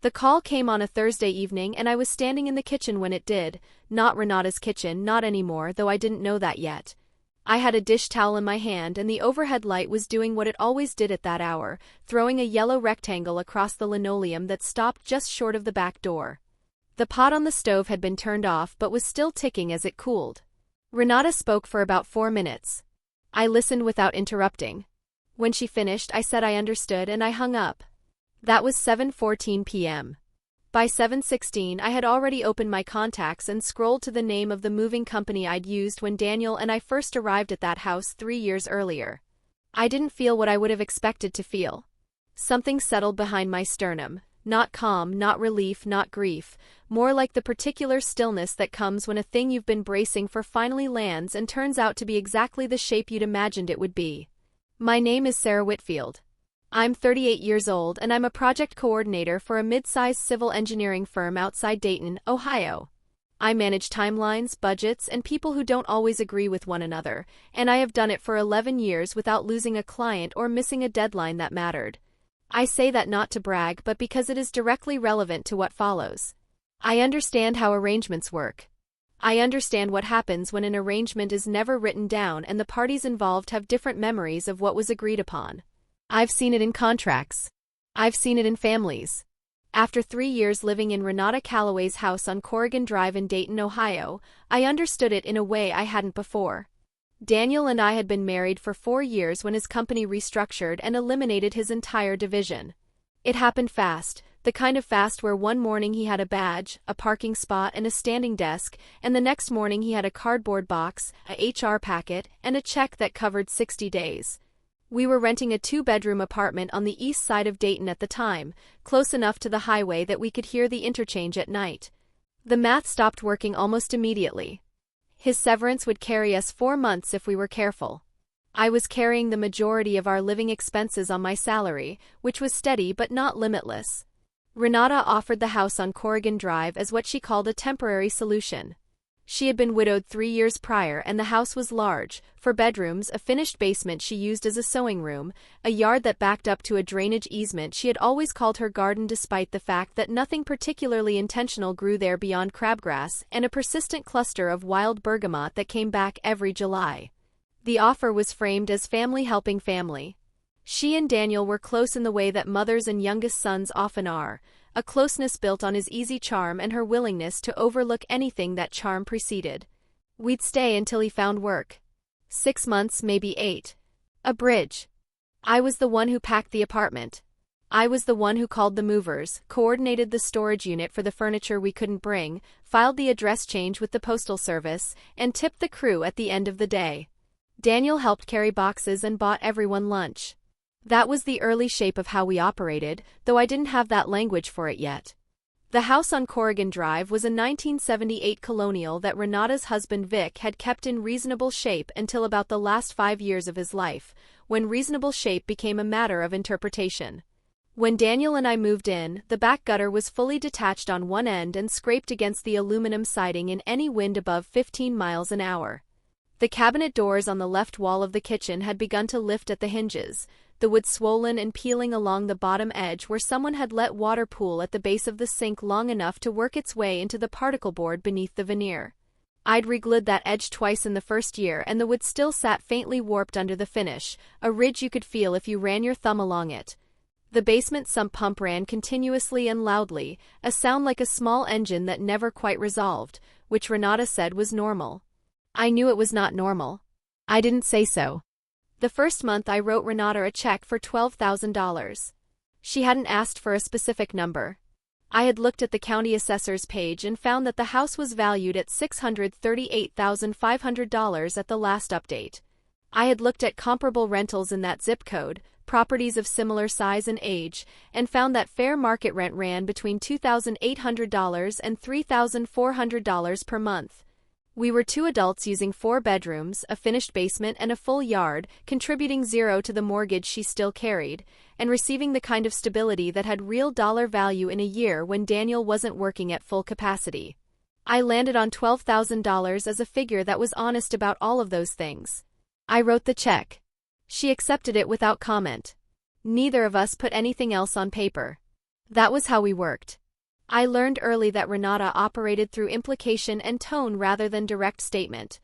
The call came on a Thursday evening and I was standing in the kitchen when it did. Not Renata's kitchen, not anymore, though I didn't know that yet. I had a dish towel in my hand and the overhead light was doing what it always did at that hour, throwing a yellow rectangle across the linoleum that stopped just short of the back door. The pot on the stove had been turned off but was still ticking as it cooled. Renata spoke for about 4 minutes. I listened without interrupting. When she finished, I said I understood and I hung up. That was 7:14 p.m. By 7:16 I had already opened my contacts and scrolled to the name of the moving company I'd used when Daniel and I first arrived at that house 3 years earlier. I didn't feel what I would have expected to feel. Something settled behind my sternum, not calm, not relief, not grief, more like the particular stillness that comes when a thing you've been bracing for finally lands and turns out to be exactly the shape you'd imagined it would be. My name is Sera Whitfield. I'm 38 years old and I'm a project coordinator for a mid-sized civil engineering firm outside Dayton, Ohio. I manage timelines, budgets, and people who don't always agree with one another, and I have done it for 11 years without losing a client or missing a deadline that mattered. I say that not to brag but because it is directly relevant to what follows. I understand how arrangements work. I understand what happens when an arrangement is never written down and the parties involved have different memories of what was agreed upon. I've seen it in contracts. I've seen it in families. After 3 years living in Renata Calloway's house on Corrigan Drive in Dayton, Ohio, I understood it in a way I hadn't before. Daniel and I had been married for 4 years when his company restructured and eliminated his entire division. It happened fast, the kind of fast where one morning he had a badge, a parking spot and a standing desk, and the next morning he had a cardboard box, a HR packet, and a check that covered 60 days. We were renting a 2-bedroom apartment on the east side of Dayton at the time, close enough to the highway that we could hear the interchange at night. The math stopped working almost immediately. His severance would carry us 4 months if we were careful. I was carrying the majority of our living expenses on my salary, which was steady but not limitless. Renata offered the house on Corrigan Drive as what she called a temporary solution. She had been widowed 3 years prior and the house was large, 4 bedrooms, a finished basement she used as a sewing room, a yard that backed up to a drainage easement she had always called her garden despite the fact that nothing particularly intentional grew there beyond crabgrass, and a persistent cluster of wild bergamot that came back every July. The offer was framed as family helping family. She and Daniel were close in the way that mothers and youngest sons often are, a closeness built on his easy charm and her willingness to overlook anything that charm preceded. We'd stay until he found work. 6 months, maybe 8. A bridge. I was the one who packed the apartment. I was the one who called the movers, coordinated the storage unit for the furniture we couldn't bring, filed the address change with the postal service, and tipped the crew at the end of the day. Daniel helped carry boxes and bought everyone lunch. That was the early shape of how we operated, though I didn't have that language for it yet. The house on Corrigan Drive was a 1978 colonial that Renata's husband Vic had kept in reasonable shape until about the last 5 years of his life, when reasonable shape became a matter of interpretation. When Daniel and I moved in, the back gutter was fully detached on one end and scraped against the aluminum siding in any wind above 15 miles an hour. The cabinet doors on the left wall of the kitchen had begun to lift at the hinges, the wood swollen and peeling along the bottom edge where someone had let water pool at the base of the sink long enough to work its way into the particle board beneath the veneer. I'd reglued that edge twice in the first year and the wood still sat faintly warped under the finish, a ridge you could feel if you ran your thumb along it. The basement sump pump ran continuously and loudly, a sound like a small engine that never quite resolved, which Renata said was normal. I knew it was not normal. I didn't say so. The first month I wrote Renata a check for $12,000. She hadn't asked for a specific number. I had looked at the county assessor's page and found that the house was valued at $638,500 at the last update. I had looked at comparable rentals in that zip code, properties of similar size and age, and found that fair market rent ran between $2,800 and $3,400 per month. We were 2 adults using 4 bedrooms, a finished basement and a full yard, contributing 0 to the mortgage she still carried, and receiving the kind of stability that had real dollar value in a year when Daniel wasn't working at full capacity. I landed on $12,000 as a figure that was honest about all of those things. I wrote the check. She accepted it without comment. Neither of us put anything else on paper. That was how we worked. I learned early that Renata operated through implication and tone rather than direct statement.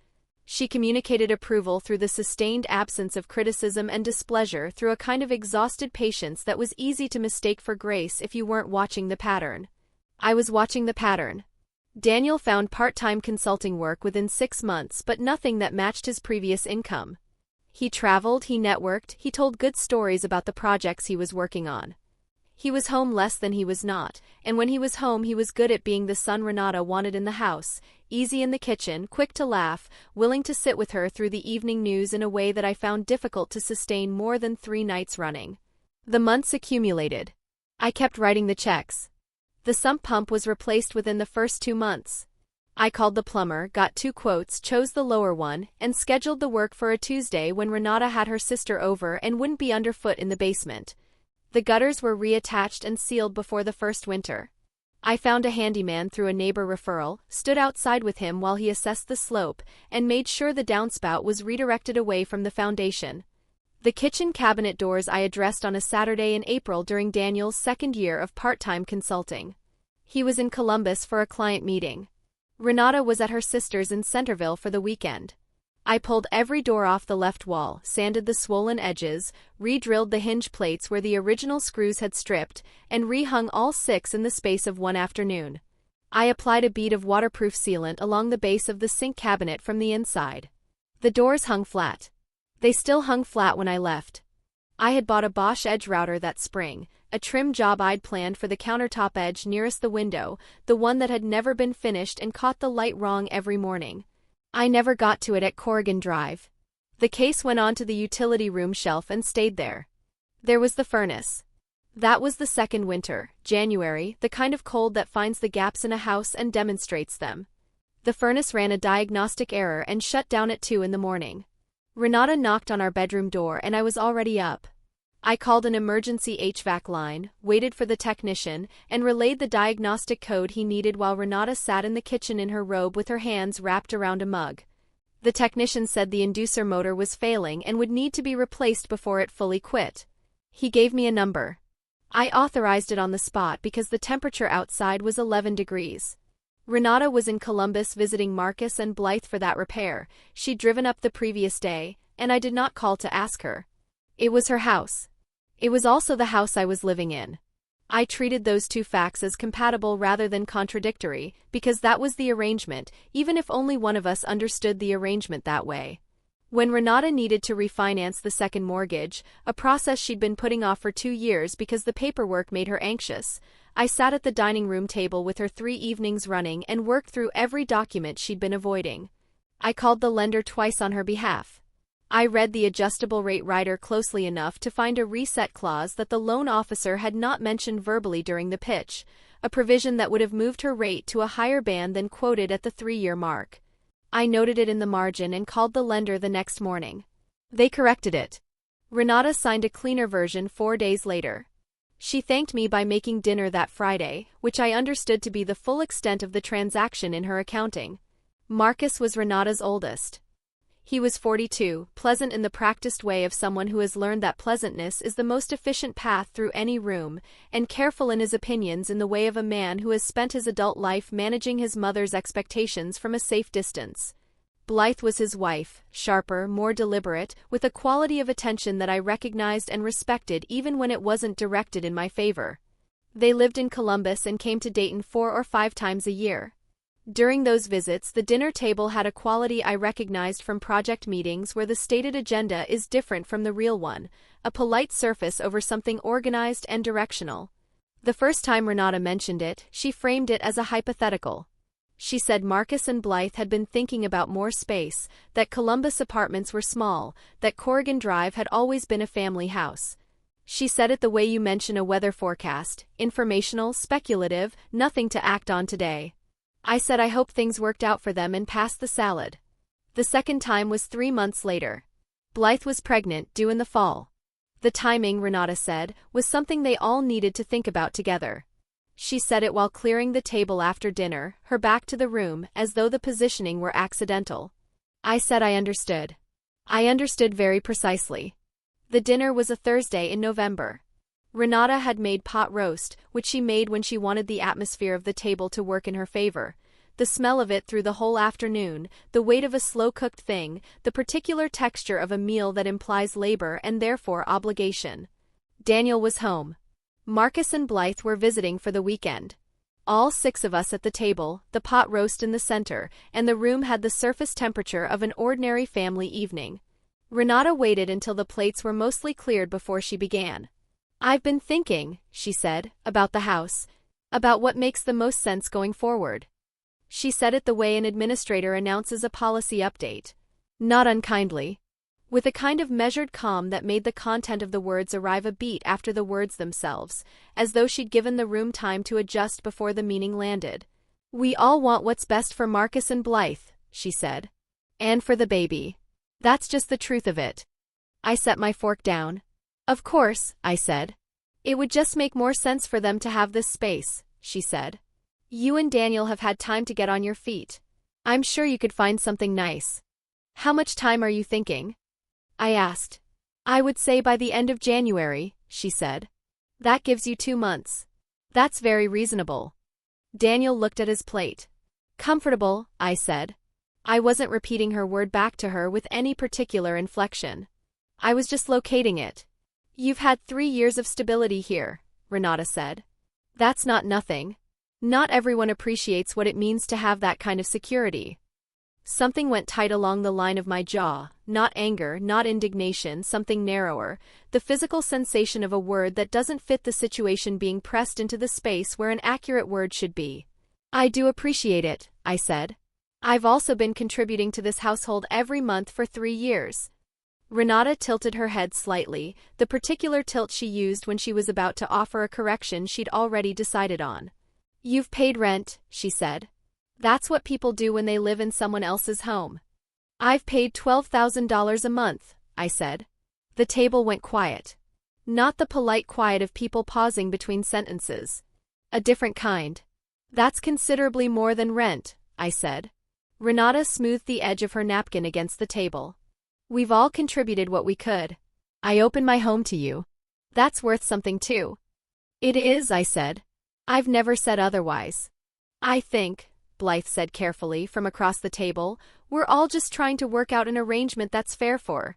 She communicated approval through the sustained absence of criticism and displeasure, through a kind of exhausted patience that was easy to mistake for grace if you weren't watching the pattern. I was watching the pattern. Daniel found part-time consulting work within 6 months, but nothing that matched his previous income. He traveled, he networked, he told good stories about the projects he was working on. He was home less than he was not, and when he was home he was good at being the son Renata wanted in the house, easy in the kitchen, quick to laugh, willing to sit with her through the evening news in a way that I found difficult to sustain more than 3 nights running. The months accumulated. I kept writing the checks. The sump pump was replaced within the first 2 months. I called the plumber, got 2 quotes, chose the lower one, and scheduled the work for a Tuesday when Renata had her sister over and wouldn't be underfoot in the basement. The gutters were reattached and sealed before the first winter. I found a handyman through a neighbor referral, stood outside with him while he assessed the slope, and made sure the downspout was redirected away from the foundation. The kitchen cabinet doors I addressed on a Saturday in April during Daniel's 2nd year of part-time consulting. He was in Columbus for a client meeting. Renata was at her sister's in Centerville for the weekend. I pulled every door off the left wall, sanded the swollen edges, re-drilled the hinge plates where the original screws had stripped, and re-hung all 6 in the space of one afternoon. I applied a bead of waterproof sealant along the base of the sink cabinet from the inside. The doors hung flat. They still hung flat when I left. I had bought a Bosch edge router that spring, a trim job I'd planned for the countertop edge nearest the window, the one that had never been finished and caught the light wrong every morning. I never got to it at Corrigan Drive. The case went onto the utility room shelf and stayed there. There was the furnace. That was the 2nd winter, January, the kind of cold that finds the gaps in a house and demonstrates them. The furnace ran a diagnostic error and shut down at 2 in the morning. Renata knocked on our bedroom door and I was already up. I called an emergency HVAC line, waited for the technician, and relayed the diagnostic code he needed while Renata sat in the kitchen in her robe with her hands wrapped around a mug. The technician said the inducer motor was failing and would need to be replaced before it fully quit. He gave me a number. I authorized it on the spot because the temperature outside was 11 degrees. Renata was in Columbus visiting Marcus and Blythe for that repair. She'd driven up the previous day, and I did not call to ask her. It was her house. It was also the house I was living in. I treated those 2 facts as compatible rather than contradictory, because that was the arrangement, even if only one of us understood the arrangement that way. When Renata needed to refinance the 2nd mortgage, a process she'd been putting off for 2 years because the paperwork made her anxious, I sat at the dining room table with her 3 evenings running and worked through every document she'd been avoiding. I called the lender twice on her behalf. I read the adjustable rate rider closely enough to find a reset clause that the loan officer had not mentioned verbally during the pitch, a provision that would have moved her rate to a higher band than quoted at the 3-year mark. I noted it in the margin and called the lender the next morning. They corrected it. Renata signed a cleaner version 4 days later. She thanked me by making dinner that Friday, which I understood to be the full extent of the transaction in her accounting. Marcus was Renata's oldest. He was 42, pleasant in the practiced way of someone who has learned that pleasantness is the most efficient path through any room, and careful in his opinions in the way of a man who has spent his adult life managing his mother's expectations from a safe distance. Blythe was his wife, sharper, more deliberate, with a quality of attention that I recognized and respected even when it wasn't directed in my favor. They lived in Columbus and came to Dayton 4 or 5 times a year. During those visits, the dinner table had a quality I recognized from project meetings where the stated agenda is different from the real one, a polite surface over something organized and directional. The first time Renata mentioned it, she framed it as a hypothetical. She said Marcus and Blythe had been thinking about more space, that Columbus apartments were small, that Corrigan Drive had always been a family house. She said it the way you mention a weather forecast, informational, speculative, nothing to act on today. I said I hope things worked out for them and passed the salad. The second time was 3 months later. Blythe was pregnant, due in the fall. The timing, Renata said, was something they all needed to think about together. She said it while clearing the table after dinner, her back to the room, as though the positioning were accidental. I said I understood. I understood very precisely. The dinner was a Thursday in November. Renata had made pot roast, which she made when she wanted the atmosphere of the table to work in her favor. The smell of it through the whole afternoon, the weight of a slow-cooked thing, the particular texture of a meal that implies labor and therefore obligation. Daniel was home. Marcus and Blythe were visiting for the weekend. All 6 of us at the table, the pot roast in the center, and the room had the surface temperature of an ordinary family evening. Renata waited until the plates were mostly cleared before she began. "I've been thinking," she said, "about the house, about what makes the most sense going forward." She said it the way an administrator announces a policy update. Not unkindly. With a kind of measured calm that made the content of the words arrive a beat after the words themselves, as though she'd given the room time to adjust before the meaning landed. "We all want what's best for Marcus and Blythe," she said. "And for the baby. That's just the truth of it." I set my fork down. "Of course," I said. "It would just make more sense for them to have this space," she said. "You and Daniel have had time to get on your feet. I'm sure you could find something nice." "How much time are you thinking?" I asked. "I would say by the end of January," she said. "That gives you 2 months. That's very reasonable." Daniel looked at his plate. "Comfortable," I said. I wasn't repeating her word back to her with any particular inflection. I was just locating it. "You've had 3 years of stability here," Renata said. "That's not nothing. Not everyone appreciates what it means to have that kind of security." Something went tight along the line of my jaw, not anger, not indignation, something narrower, the physical sensation of a word that doesn't fit the situation being pressed into the space where an accurate word should be. "I do appreciate it," I said. "I've also been contributing to this household every month for 3 years. Renata tilted her head slightly, the particular tilt she used when she was about to offer a correction she'd already decided on. "You've paid rent," she said. "That's what people do when they live in someone else's home." "I've paid $12,000 a month," I said. The table went quiet. Not the polite quiet of people pausing between sentences. A different kind. "That's considerably more than rent," I said. Renata smoothed the edge of her napkin against the table. "We've all contributed what we could. I opened my home to you. That's worth something too." "It is," I said. "I've never said otherwise." "I think," Blythe said carefully from across the table, "we're all just trying to work out an arrangement that's fair for."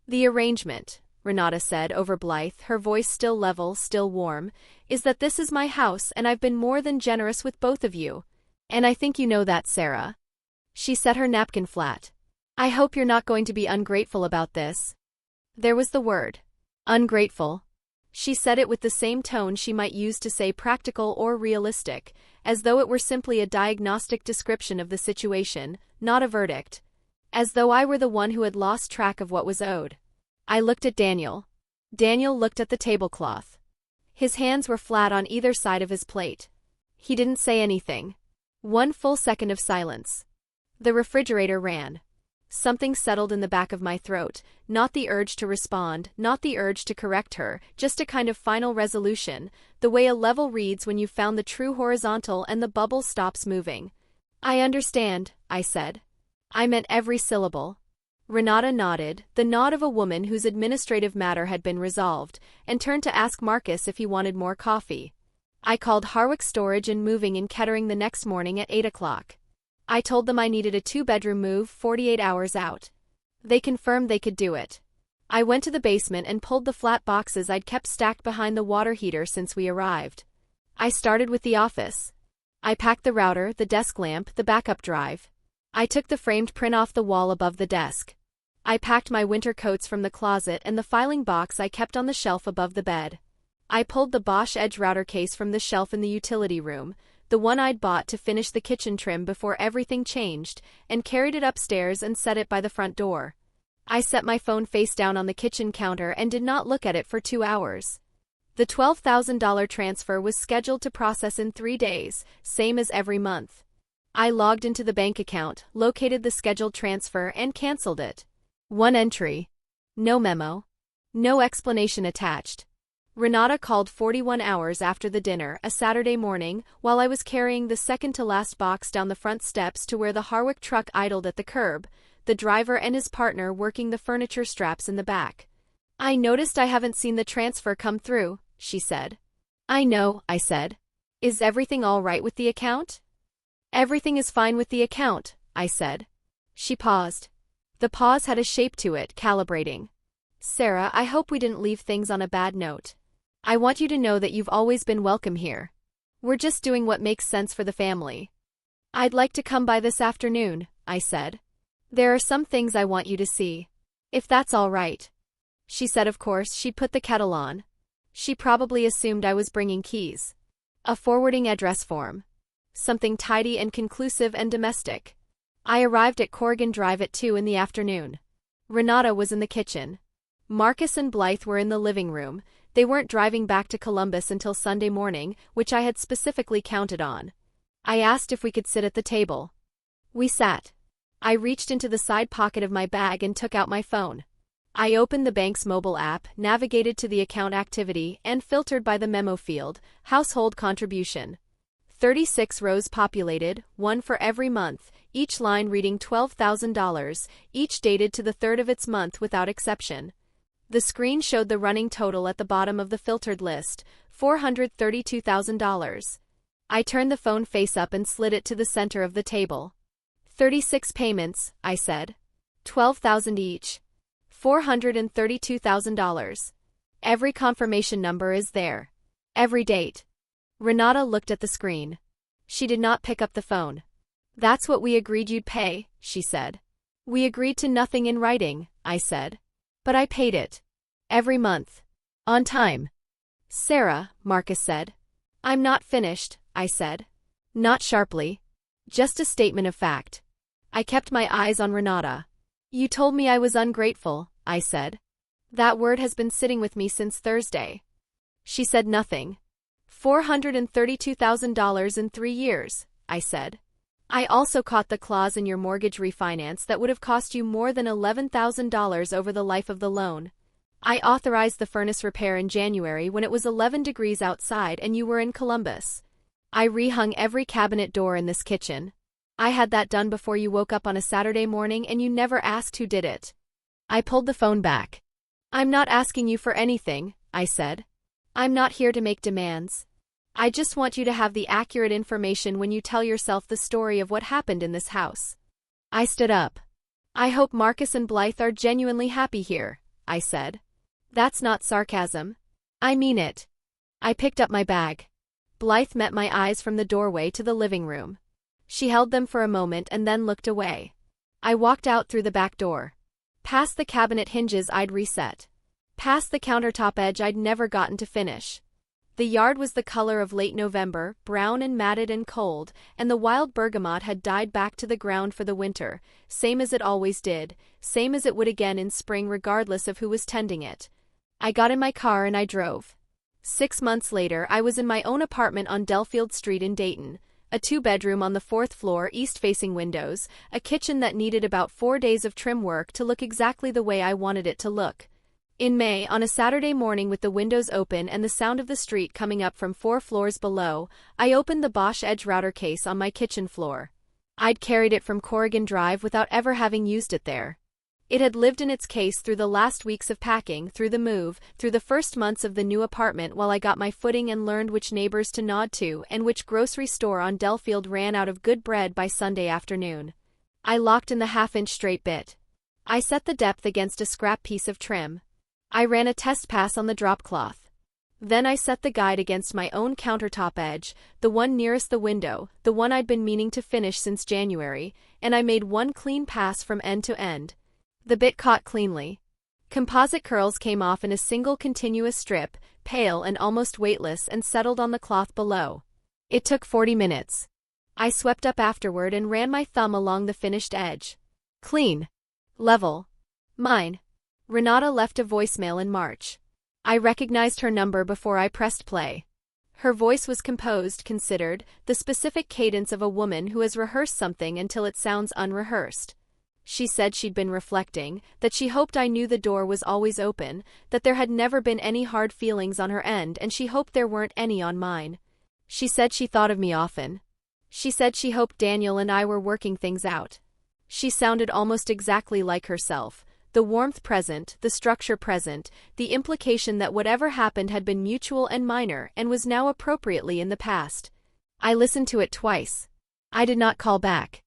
"The arrangement," Renata said over Blythe, her voice still level, still warm, "is that this is my house and I've been more than generous with both of you. And I think you know that, Sera." She set her napkin flat. "I hope you're not going to be ungrateful about this." There was the word. Ungrateful. She said it with the same tone she might use to say practical or realistic, as though it were simply a diagnostic description of the situation, not a verdict. As though I were the one who had lost track of what was owed. I looked at Daniel. Daniel looked at the tablecloth. His hands were flat on either side of his plate. He didn't say anything. 1 full second of silence. The refrigerator ran. Something settled in the back of my throat, not the urge to respond, not the urge to correct her, just a kind of final resolution, the way a level reads when you've found the true horizontal and the bubble stops moving. "I understand," I said. I meant every syllable. Renata nodded, the nod of a woman whose administrative matter had been resolved, and turned to ask Marcus if he wanted more coffee. I called Harwick Storage and Moving in Kettering the next morning at 8 o'clock. I told them I needed a 2-bedroom move 48 hours out. They confirmed they could do it. I went to the basement and pulled the flat boxes I'd kept stacked behind the water heater since we arrived. I started with the office. I packed the router, the desk lamp, the backup drive. I took the framed print off the wall above the desk. I packed my winter coats from the closet and the filing box I kept on the shelf above the bed. I pulled the Bosch Edge router case from the shelf in the utility room, the one I'd bought to finish the kitchen trim before everything changed, and carried it upstairs and set it by the front door. I set my phone face down on the kitchen counter and did not look at it for 2 hours. The $12,000 transfer was scheduled to process in 3 days, same as every month. I logged into the bank account, located the scheduled transfer, and canceled it. 1 entry. No memo. No explanation attached. Renata called 41 hours after the dinner, a Saturday morning, while I was carrying the second-to-last box down the front steps to where the Harwick truck idled at the curb, the driver and his partner working the furniture straps in the back. "I noticed I haven't seen the transfer come through," she said. I know, I said. Is everything all right with the account? Everything is fine with the account, I said. She paused. The pause had a shape to it, calibrating. Sera, I hope we didn't leave things on a bad note. I want you to know that you've always been welcome here. We're just doing what makes sense for the family. I'd like to come by this afternoon, I said. There are some things I want you to see. If that's all right. She said of course she'd put the kettle on. She probably assumed I was bringing keys. A forwarding address form. Something tidy and conclusive and domestic. I arrived at Corrigan Drive at 2 in the afternoon. Renata was in the kitchen. Marcus and Blythe were in the living room. They weren't driving back to Columbus until Sunday morning, which I had specifically counted on. I asked if we could sit at the table. We sat. I reached into the side pocket of my bag and took out my phone. I opened the bank's mobile app, navigated to the account activity, and filtered by the memo field, household contribution. 36 rows populated, one for every month, each line reading $12,000, each dated to the third of its month without exception. The screen showed the running total at the bottom of the filtered list, $432,000. I turned the phone face up and slid it to the center of the table. 36 payments, I said. $12,000 each. $432,000. Every confirmation number is there. Every date. Renata looked at the screen. She did not pick up the phone. That's what we agreed you'd pay, she said. We agreed to nothing in writing, I said. But I paid it. Every month. On time. Sera, Marcus said. I'm not finished, I said. Not sharply. Just a statement of fact. I kept my eyes on Renata. You told me I was ungrateful, I said. That word has been sitting with me since Thursday. She said nothing. $432,000 in 3 years, I said. I also caught the clause in your mortgage refinance that would have cost you more than $11,000 over the life of the loan. I authorized the furnace repair in January when it was 11 degrees outside and you were in Columbus. I rehung every cabinet door in this kitchen. I had that done before you woke up on a Saturday morning and you never asked who did it. I pulled the phone back. I'm not asking you for anything, I said. I'm not here to make demands. I just want you to have the accurate information when you tell yourself the story of what happened in this house. I stood up. I hope Marcus and Blythe are genuinely happy here, I said. That's not sarcasm. I mean it. I picked up my bag. Blythe met my eyes from the doorway to the living room. She held them for a moment and then looked away. I walked out through the back door. Past the cabinet hinges I'd reset. Past the countertop edge I'd never gotten to finish. The yard was the color of late November, brown and matted and cold, and the wild bergamot had died back to the ground for the winter, same as it always did, same as it would again in spring regardless of who was tending it. I got in my car and I drove. 6 months later I was in my own apartment on Delafield Street in Dayton, a 2-bedroom on the 4th floor, east-facing windows, a kitchen that needed about 4 days of trim work to look exactly the way I wanted it to look. In May, on a Saturday morning with the windows open and the sound of the street coming up from 4 floors below, I opened the Bosch Edge router case on my kitchen floor. I'd carried it from Corrigan Drive without ever having used it there. It had lived in its case through the last weeks of packing, through the move, through the first months of the new apartment while I got my footing and learned which neighbors to nod to and which grocery store on Delafield ran out of good bread by Sunday afternoon. I locked in the half-inch straight bit. I set the depth against a scrap piece of trim. I ran a test pass on the drop cloth. Then I set the guide against my own countertop edge, the one nearest the window, the one I'd been meaning to finish since January, and I made one clean pass from end to end. The bit caught cleanly. Composite curls came off in a single continuous strip, pale and almost weightless, and settled on the cloth below. It took 40 minutes. I swept up afterward and ran my thumb along the finished edge. Clean. Level. Mine. Renata left a voicemail in March. I recognized her number before I pressed play. Her voice was composed, considered, the specific cadence of a woman who has rehearsed something until it sounds unrehearsed. She said she'd been reflecting, that she hoped I knew the door was always open, that there had never been any hard feelings on her end and she hoped there weren't any on mine. She said she thought of me often. She said she hoped Daniel and I were working things out. She sounded almost exactly like herself, The warmth present, the structure present, the implication that whatever happened had been mutual and minor and was now appropriately in the past. I listened to it twice. I did not call back.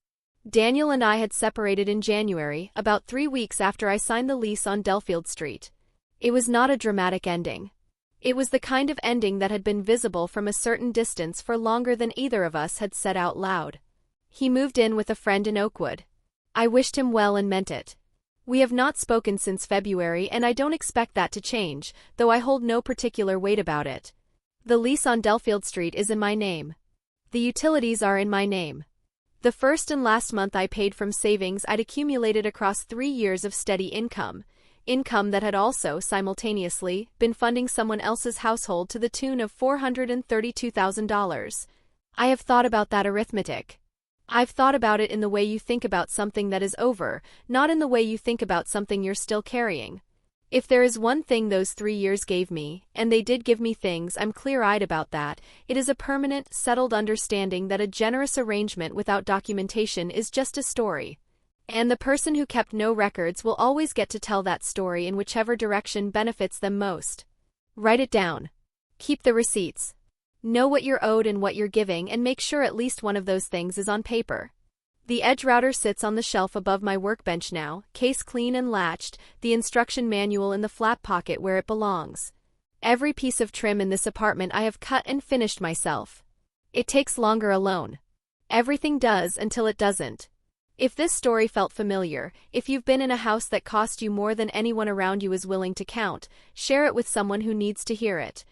Daniel and I had separated in January, about 3 weeks after I signed the lease on Delfield Street. It was not a dramatic ending. It was the kind of ending that had been visible from a certain distance for longer than either of us had said out loud. He moved in with a friend in Oakwood. I wished him well and meant it. We have not spoken since February and I don't expect that to change, though I hold no particular weight about it. The lease on Delfield Street is in my name. The utilities are in my name. The first and last month I paid from savings I'd accumulated across 3 years of steady income that had also, simultaneously, been funding someone else's household to the tune of $432,000. I have thought about that arithmetic. I've thought about it in the way you think about something that is over, not in the way you think about something you're still carrying. If there is one thing those 3 years gave me, and they did give me things, I'm clear-eyed about that, it is a permanent, settled understanding that a generous arrangement without documentation is just a story. And the person who kept no records will always get to tell that story in whichever direction benefits them most. Write it down. Keep the receipts. Know what you're owed and what you're giving and make sure at least one of those things is on paper. The edge router sits on the shelf above my workbench now, case clean and latched, the instruction manual in the flap pocket where it belongs. Every piece of trim in this apartment I have cut and finished myself. It takes longer alone. Everything does until it doesn't. If this story felt familiar, if you've been in a house that cost you more than anyone around you is willing to count, share it with someone who needs to hear it.